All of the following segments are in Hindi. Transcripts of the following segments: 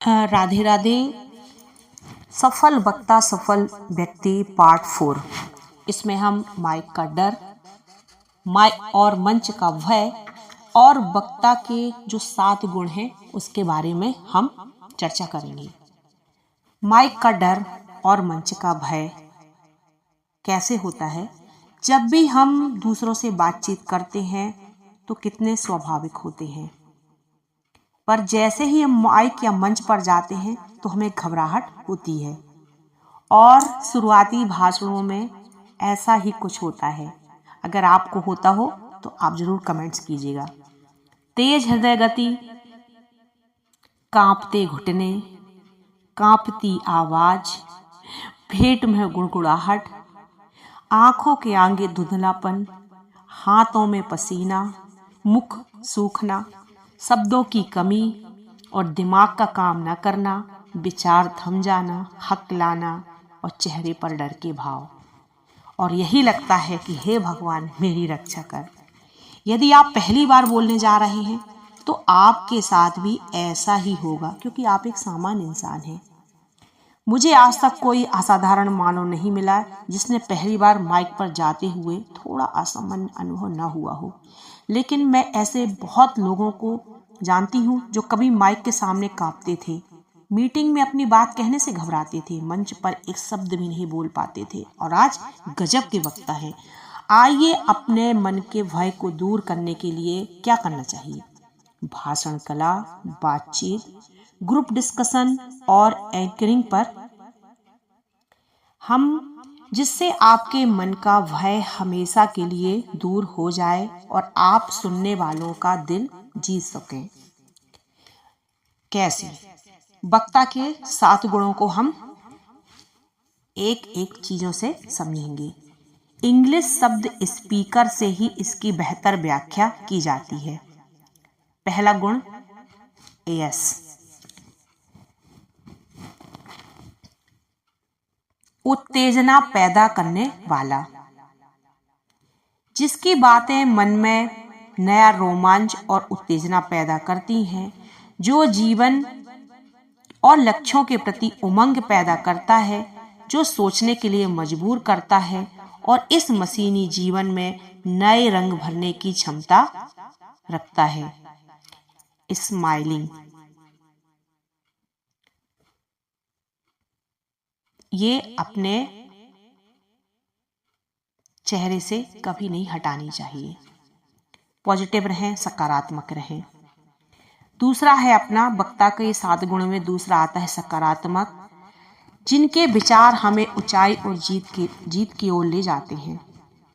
राधे राधे। सफल वक्ता सफल व्यक्ति पार्ट 4। इसमें हम माइक का डर, माइक और मंच का भय और वक्ता के जो 7 गुण हैं उसके बारे में हम चर्चा करेंगे। माइक का डर और मंच का भय कैसे होता है? जब भी हम दूसरों से बातचीत करते हैं तो कितने स्वाभाविक होते हैं, पर जैसे ही हम माइक या मंच पर जाते हैं तो हमें घबराहट होती है। और शुरुआती भाषणों में ऐसा ही कुछ होता है। अगर आपको होता हो तो आप जरूर कमेंट्स कीजिएगा। तेज हृदय गति, कांपते घुटने, कांपती आवाज, भेंट में गुड़गुड़ाहट, आंखों के आगे धुंधलापन, हाथों में पसीना, मुख सूखना, शब्दों की कमी और दिमाग का काम न करना, विचार थम जाना, हकलाना और चेहरे पर डर के भाव। और यही लगता है कि हे भगवान मेरी रक्षा कर। यदि आप पहली बार बोलने जा रहे हैं तो आपके साथ भी ऐसा ही होगा, क्योंकि आप एक सामान्य इंसान हैं। मुझे आज तक कोई असाधारण मानव नहीं मिला जिसने पहली बार माइक पर जाते हुए थोड़ा असामान्य अनुभव न हुआ हो। लेकिन मैं ऐसे बहुत लोगों को जानती हूँ जो कभी माइक के सामने कांपते थे, मीटिंग में अपनी बात कहने से घबराते थे, मंच पर एक शब्द भी नहीं बोल पाते थे और आज गजब के वक्ता है। आइए अपने मन के भय को दूर करने के लिए क्या करना चाहिए? भाषण कला, बातचीत, ग्रुप डिस्कशन और एंकरिंग पर हम जिससे आपके मन का भय हमेशा के लिए दूर हो जाए और आप सुनने वालों का दिल जीत सकें। कैसे? वक्ता के 7 गुणों को हम एक एक चीजों से समझेंगे। इंग्लिश शब्द स्पीकर से ही इसकी बेहतर व्याख्या की जाती है। पहला गुण एस, उत्तेजना पैदा करने वाला, जिसकी बातें मन में नया रोमांच और उत्तेजना पैदा करती हैं, जो जीवन और लक्ष्यों के प्रति उमंग पैदा करता है, जो सोचने के लिए मजबूर करता है और इस मशीनी जीवन में नए रंग भरने की क्षमता रखता है। स्माइलिंग, ये अपने चेहरे से कभी नहीं हटानी चाहिए। पॉजिटिव रहें, सकारात्मक रहें। दूसरा है अपना वक्ता के 7 गुणों में दूसरा आता है सकारात्मक, जिनके विचार हमें ऊंचाई और जीत की ओर ले जाते हैं।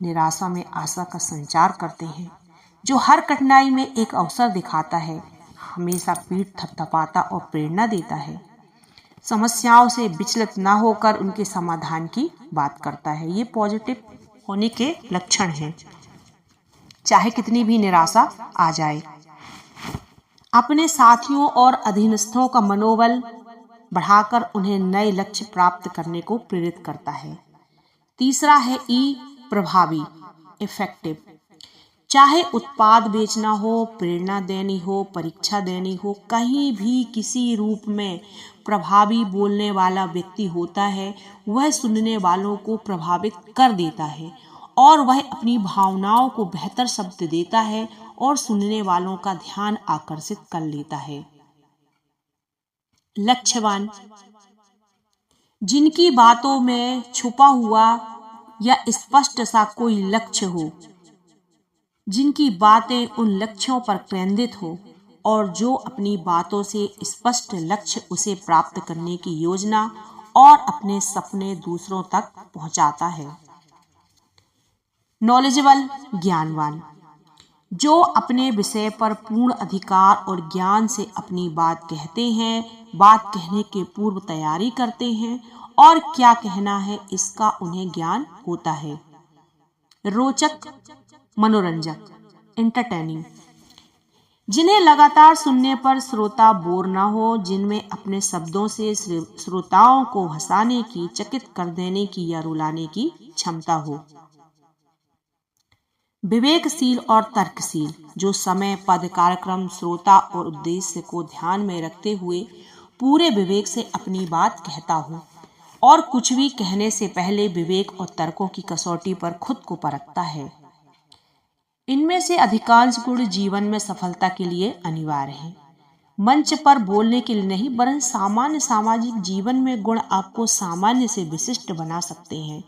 निराशा में आशा का संचार करते हैं, जो हर कठिनाई में एक अवसर दिखाता है, हमेशा पीठ थपथपाता और प्रेरणा देता है, समस्याओं से विचलित ना होकर उनके समाधान की बात करता है। ये पॉजिटिव होने के लक्षण हैं, चाहे कितनी भी निराशा आ जाए। अपने साथियों और अधीनस्थों का मनोबल बढ़ाकर उन्हें नए लक्ष्य प्राप्त करने को प्रेरित करता है। तीसरा है ई, प्रभावी, इफेक्टिव। चाहे उत्पाद बेचना हो, प्रेरणा देनी हो, परीक्षा देनी हो, कहीं भी किसी रूप में प्रभावी बोलने वाला व्यक्ति होता है। वह सुनने वालों को प्रभावित कर देता है और वह अपनी भावनाओं को बेहतर शब्द देता है और सुनने वालों का ध्यान आकर्षित कर लेता है। लक्ष्यवान, जिनकी बातों में छुपा हुआ या स्पष्ट सा कोई लक्ष्य हो, जिनकी बातें उन लक्ष्यों पर केंद्रित हो और जो अपनी बातों से स्पष्ट लक्ष्य उसे प्राप्त करने की योजना और अपने सपने दूसरों तक पहुंचाता है। नॉलेजेबल, ज्ञानवान, जो अपने विषय पर पूर्ण अधिकार और ज्ञान से अपनी बात कहते हैं, बात कहने के पूर्व तैयारी करते हैं और क्या कहना है इसका उन्हें ज्ञान होता है। रोचक, मनोरंजक, एंटरटेनिंग, जिन्हें लगातार सुनने पर श्रोता बोर ना हो, जिनमें अपने शब्दों से श्रोताओं को हंसाने की, चकित कर देने की या रुलाने की क्षमता हो। विवेकशील और तर्कशील, जो समय, पद, कार्यक्रम, श्रोता और उद्देश्य को ध्यान में रखते हुए पूरे विवेक से अपनी बात कहता हूँ और कुछ भी कहने से पहले विवेक और तर्कों की कसौटी पर खुद को परखता है। इनमें से अधिकांश गुण जीवन में सफलता के लिए अनिवार्य हैं। मंच पर बोलने के लिए नहीं, वरन सामान्य सामाजिक जीवन में गुण आपको सामान्य से विशिष्ट बना सकते हैं।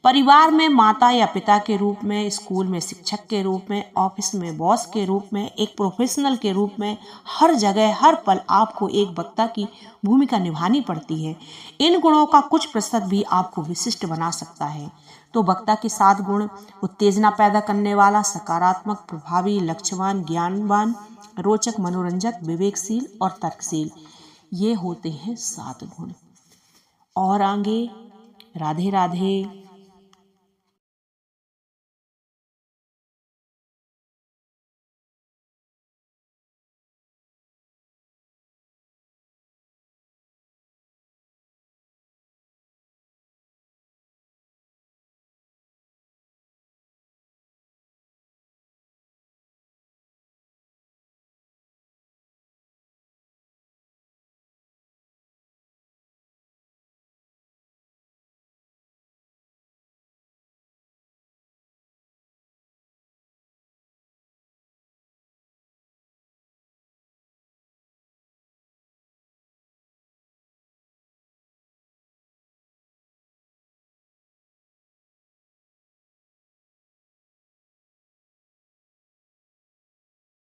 परिवार में माता या पिता के रूप में, स्कूल में शिक्षक के रूप में, ऑफिस में बॉस के रूप में, एक प्रोफेशनल के रूप में, हर जगह हर पल आपको एक वक्ता की भूमिका निभानी पड़ती है। इन गुणों का कुछ प्रतिशत भी आपको विशिष्ट बना सकता है। तो वक्ता के 7 गुण: उत्तेजना पैदा करने वाला, सकारात्मक, प्रभावी, लक्ष्यवान, ज्ञानवान, रोचक, मनोरंजक, विवेकशील और तर्कशील। ये होते हैं 7 गुण। और आगे राधे राधे।